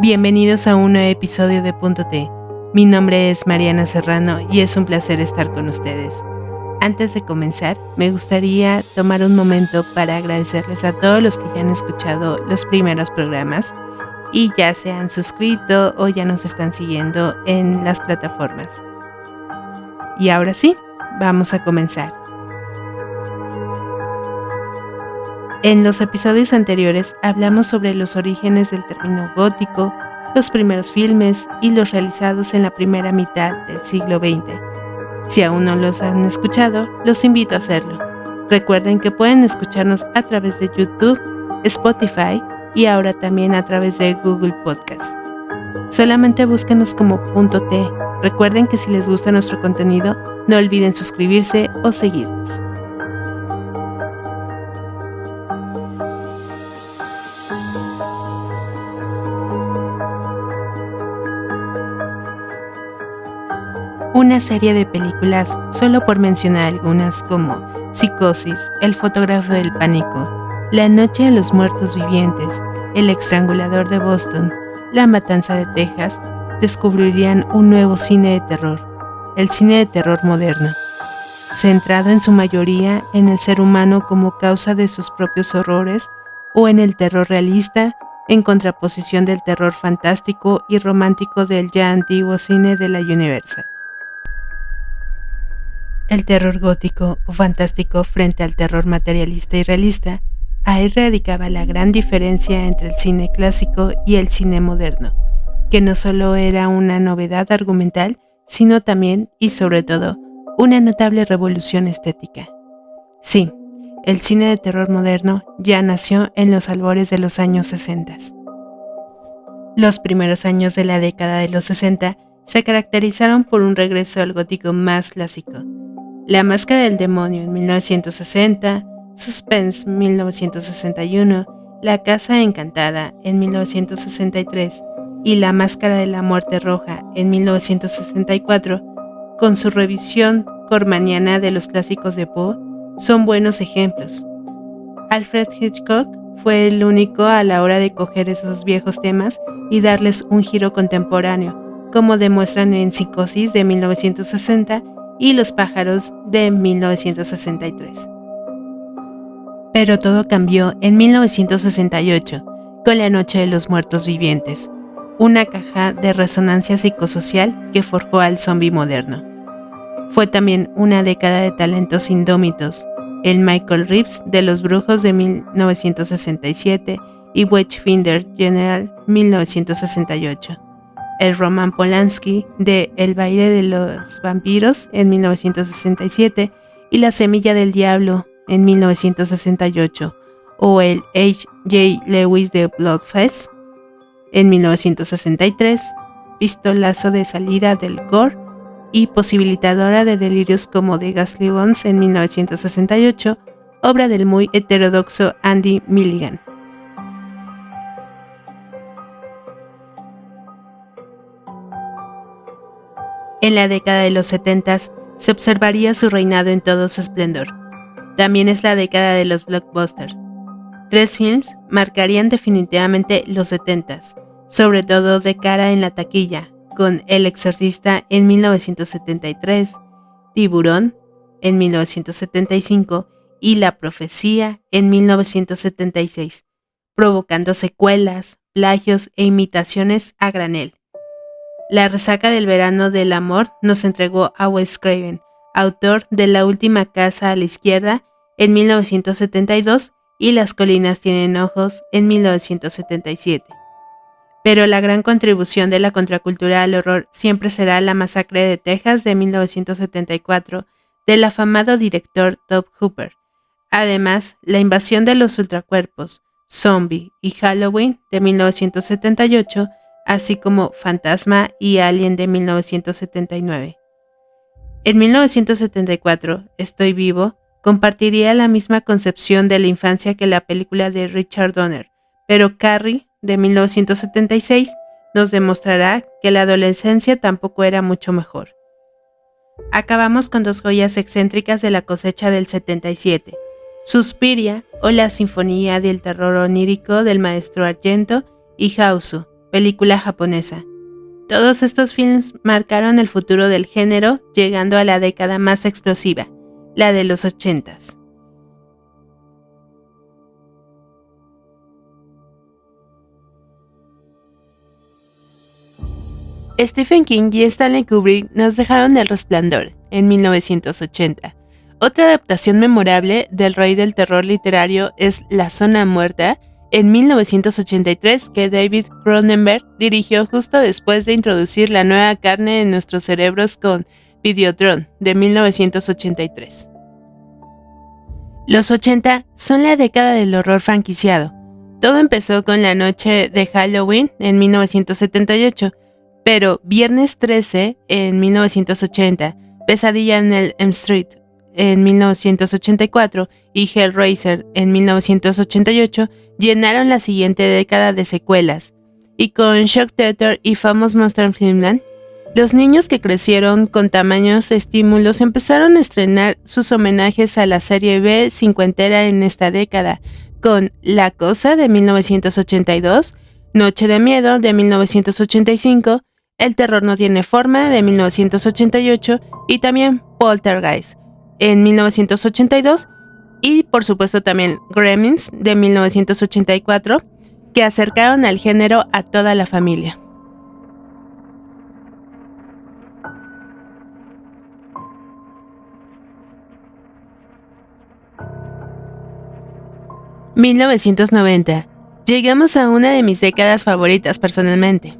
Bienvenidos a un nuevo episodio de Punto T. Mi nombre es Mariana Serrano y es un placer estar con ustedes. Antes de comenzar, me gustaría tomar un momento para agradecerles a todos los que ya han escuchado los primeros programas y ya se han suscrito o ya nos están siguiendo en las plataformas. Y ahora sí, vamos a comenzar. En los episodios anteriores hablamos sobre los orígenes del término gótico, los primeros filmes y los realizados en la primera mitad del siglo XX. Si aún no los han escuchado, los invito a hacerlo. Recuerden que pueden escucharnos a través de YouTube, Spotify y ahora también a través de Google Podcast. Solamente búsquenos como Punto T. Recuerden que si les gusta nuestro contenido, no olviden suscribirse o seguirnos. Una serie de películas, solo por mencionar algunas como Psicosis, El fotógrafo del pánico, La noche de los muertos vivientes, El estrangulador de Boston, La matanza de Texas, descubrirían un nuevo cine de terror, el cine de terror moderno, centrado en su mayoría en el ser humano como causa de sus propios horrores o en el terror realista, en contraposición del terror fantástico y romántico del ya antiguo cine de la Universal. El terror gótico o fantástico frente al terror materialista y realista, ahí radicaba la gran diferencia entre el cine clásico y el cine moderno, que no solo era una novedad argumental, sino también, y sobre todo, una notable revolución estética. Sí, el cine de terror moderno ya nació en los albores de los años 60. Los primeros años de la década de los 60 se caracterizaron por un regreso al gótico más clásico. La máscara del demonio en 1960, Suspense 1961, La casa encantada en 1963 y La máscara de la muerte roja en 1964, con su revisión cormaniana de los clásicos de Poe, son buenos ejemplos. Alfred Hitchcock fue el único a la hora de coger esos viejos temas y darles un giro contemporáneo, como demuestran en Psicosis de 1960 y Los pájaros de 1963. Pero todo cambió en 1968, con La noche de los muertos vivientes, una caja de resonancia psicosocial que forjó al zombie moderno. Fue también una década de talentos indómitos, el Michael Reeves de Los brujos de 1967 y Witchfinder General 1968. El Roman Polanski de El baile de los vampiros en 1967 y La semilla del diablo en 1968, o el H.J. Lewis de Bloodfest en 1963, pistolazo de salida del gore y posibilitadora de delirios como The Ghastly Ones en 1968, obra del muy heterodoxo Andy Milligan. En la década de los 70 se observaría su reinado en todo su esplendor. También es la década de los blockbusters. 3 films marcarían definitivamente los 70, sobre todo de cara en la taquilla, con El exorcista en 1973, Tiburón en 1975 y La profecía en 1976, provocando secuelas, plagios e imitaciones a granel. La resaca del verano del amor nos entregó a Wes Craven, autor de La última casa a la izquierda en 1972 y Las colinas tienen ojos en 1977. Pero la gran contribución de la contracultura al horror siempre será La masacre de Texas de 1974 del afamado director Tobe Hooper. Además, La invasión de los ultracuerpos, Zombie y Halloween de 1978, así como Fantasma y Alien de 1979. En 1974, Estoy vivo compartiría la misma concepción de la infancia que la película de Richard Donner, pero Carrie, de 1976, nos demostrará que la adolescencia tampoco era mucho mejor. Acabamos con 2 joyas excéntricas de la cosecha del 77, Suspiria o la Sinfonía del terror onírico del maestro Argento y Hausu, película japonesa. Todos estos films marcaron el futuro del género, llegando a la década más explosiva, la de los 80s. Stephen King y Stanley Kubrick nos dejaron El Resplandor, en 1980. Otra adaptación memorable del rey del terror literario es La Zona Muerta, en 1983, que David Cronenberg dirigió justo después de introducir la nueva carne en nuestros cerebros con Videodrome, de 1983. Los 80 son la década del horror franquiciado. Todo empezó con La Noche de Halloween, en 1978, pero Viernes 13, en 1980, Pesadilla en el Elm Street, en 1984, y Hellraiser, en 1988, llenaron la siguiente década de secuelas. Y con Shock Theater y Famous Monster Filmland, los niños que crecieron con tamaños estímulos empezaron a estrenar sus homenajes a la serie B cincuentera en esta década, con La Cosa, de 1982, Noche de Miedo, de 1985, El Terror No Tiene Forma, de 1988, y también Poltergeist, en 1982, y por supuesto también Gremlins, de 1984, que acercaron al género a toda la familia. «1990. Llegamos a una de mis décadas favoritas personalmente.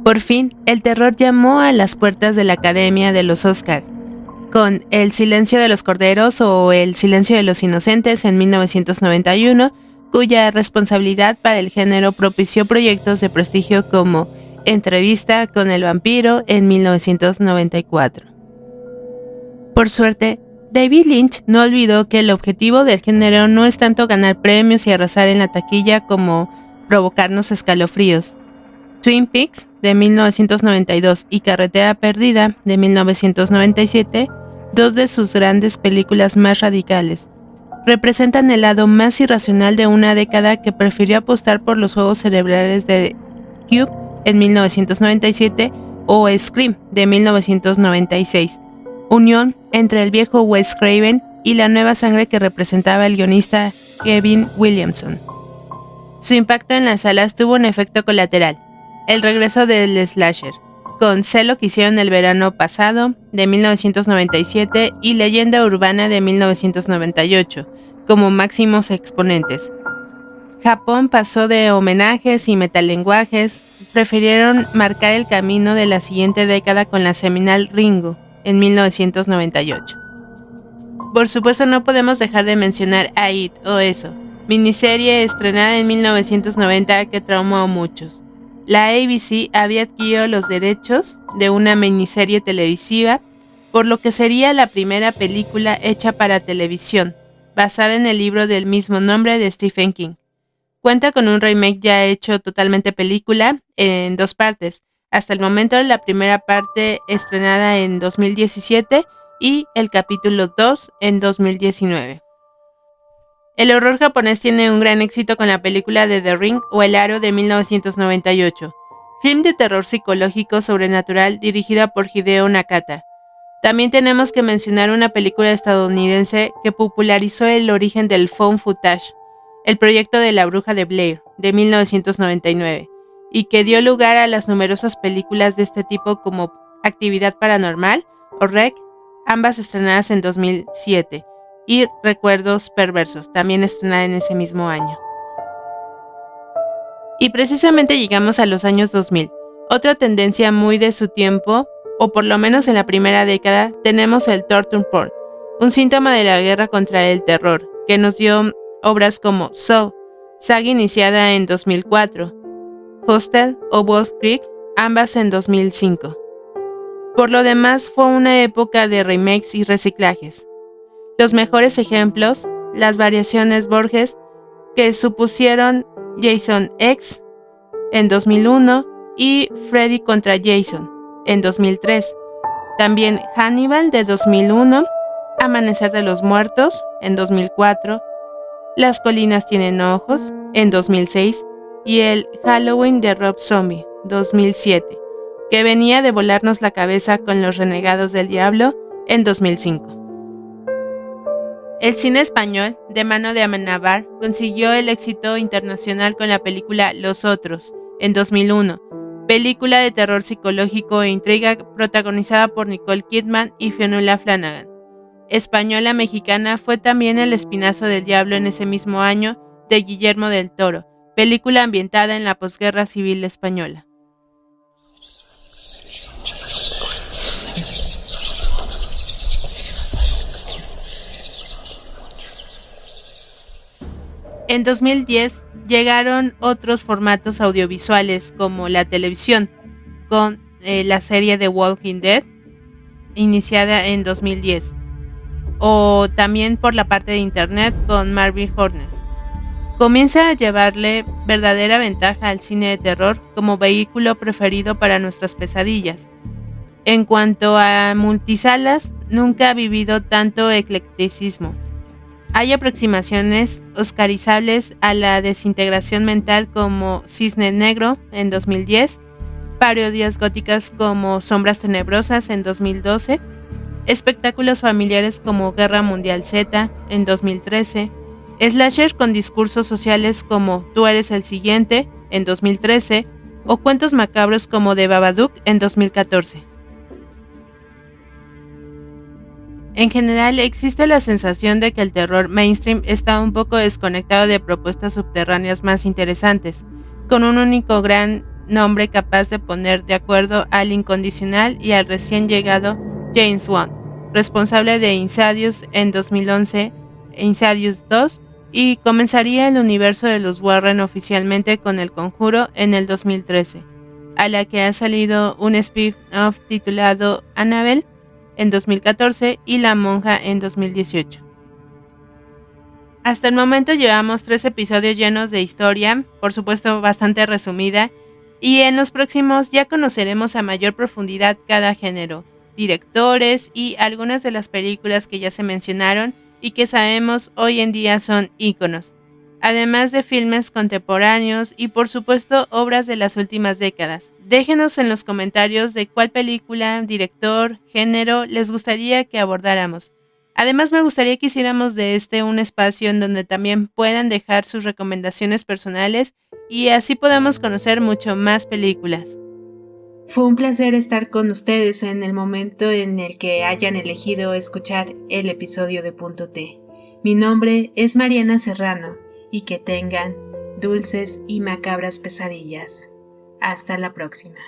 Por fin, el terror llamó a las puertas de la Academia de los Oscar, con El Silencio de los Corderos o El Silencio de los Inocentes en 1991, cuya responsabilidad para el género propició proyectos de prestigio como Entrevista con el Vampiro en 1994. Por suerte, David Lynch no olvidó que el objetivo del género no es tanto ganar premios y arrasar en la taquilla como provocarnos escalofríos. Twin Peaks, de 1992, y Carretera Perdida, de 1997, dos de sus grandes películas más radicales, representan el lado más irracional de una década que prefirió apostar por los juegos cerebrales de Cube, en 1997, o Scream, de 1996, unión entre el viejo Wes Craven y la nueva sangre que representaba el guionista Kevin Williamson. Su impacto en las salas tuvo un efecto colateral: el regreso del slasher, con Sé lo que hicieron el verano pasado, de 1997, y Leyenda Urbana, de 1998, como máximos exponentes. Japón pasó de homenajes y metalenguajes, prefirieron marcar el camino de la siguiente década con la seminal Ringo, en 1998. Por supuesto, no podemos dejar de mencionar a It o Eso, miniserie estrenada en 1990 que traumó a muchos. La ABC había adquirido los derechos de una miniserie televisiva, por lo que sería la primera película hecha para televisión, basada en el libro del mismo nombre de Stephen King. Cuenta con un remake ya hecho totalmente película en 2 partes. Hasta el momento, la primera parte estrenada en 2017 y el capítulo 2 en 2019. El horror japonés tiene un gran éxito con la película de The Ring o El Aro, de 1998, film de terror psicológico sobrenatural dirigida por Hideo Nakata. También tenemos que mencionar una película estadounidense que popularizó el origen del found footage, el proyecto de La Bruja de Blair, de 1999, y que dio lugar a las numerosas películas de este tipo como Actividad Paranormal o REC, ambas estrenadas en 2007, y Recuerdos Perversos, también estrenada en ese mismo año. Y precisamente llegamos a los años 2000, otra tendencia muy de su tiempo, o por lo menos en la primera década, tenemos el torture porn, un síntoma de la guerra contra el terror, que nos dio obras como Saw, saga iniciada en 2004, Hostel o Wolf Creek, ambas en 2005. Por lo demás, fue una época de remakes y reciclajes. Los mejores ejemplos, las variaciones Borges, que supusieron Jason X en 2001 y Freddy contra Jason en 2003. También Hannibal de 2001, Amanecer de los Muertos en 2004, Las colinas tienen ojos en 2006 y el Halloween de Rob Zombie, 2007, que venía de volarnos la cabeza con Los Renegados del Diablo en 2005. El cine español, de mano de Amenábar, consiguió el éxito internacional con la película Los Otros, en 2001, película de terror psicológico e intriga protagonizada por Nicole Kidman y Fionnuala Flanagan. Española Mexicana fue también El Espinazo del Diablo en ese mismo año, de Guillermo del Toro, película ambientada en la posguerra civil española. En 2010 llegaron otros formatos audiovisuales como la televisión, con la serie The Walking Dead, iniciada en 2010, o también por la parte de internet con Marvel Hornets. Comienza a llevarle verdadera ventaja al cine de terror como vehículo preferido para nuestras pesadillas. En cuanto a multisalas, nunca ha vivido tanto eclecticismo. Hay aproximaciones oscarizables a la desintegración mental como Cisne Negro en 2010, parodias góticas como Sombras Tenebrosas en 2012, espectáculos familiares como Guerra Mundial Z en 2013, slashers con discursos sociales como Tú eres el siguiente en 2013 o cuentos macabros como The Babadook en 2014. En general, existe la sensación de que el terror mainstream está un poco desconectado de propuestas subterráneas más interesantes, con un único gran nombre capaz de poner de acuerdo al incondicional y al recién llegado James Wan, responsable de Insidious en 2011, Insidious 2, y comenzaría el universo de los Warren oficialmente con El Conjuro en el 2013, a la que ha salido un spin-off titulado Annabelle en 2014 y La Monja en 2018. Hasta el momento llevamos 3 episodios llenos de historia, por supuesto bastante resumida, y en los próximos ya conoceremos a mayor profundidad cada género, directores y algunas de las películas que ya se mencionaron y que sabemos hoy en día son íconos, además de filmes contemporáneos y por supuesto obras de las últimas décadas. Déjenos en los comentarios de cuál película, director, género les gustaría que abordáramos. Además me gustaría que hiciéramos de un espacio en donde también puedan dejar sus recomendaciones personales y así podamos conocer mucho más películas. Fue un placer estar con ustedes en el momento en el que hayan elegido escuchar el episodio de Punto T. Mi nombre es Mariana Serrano y que tengan dulces y macabras pesadillas. Hasta la próxima.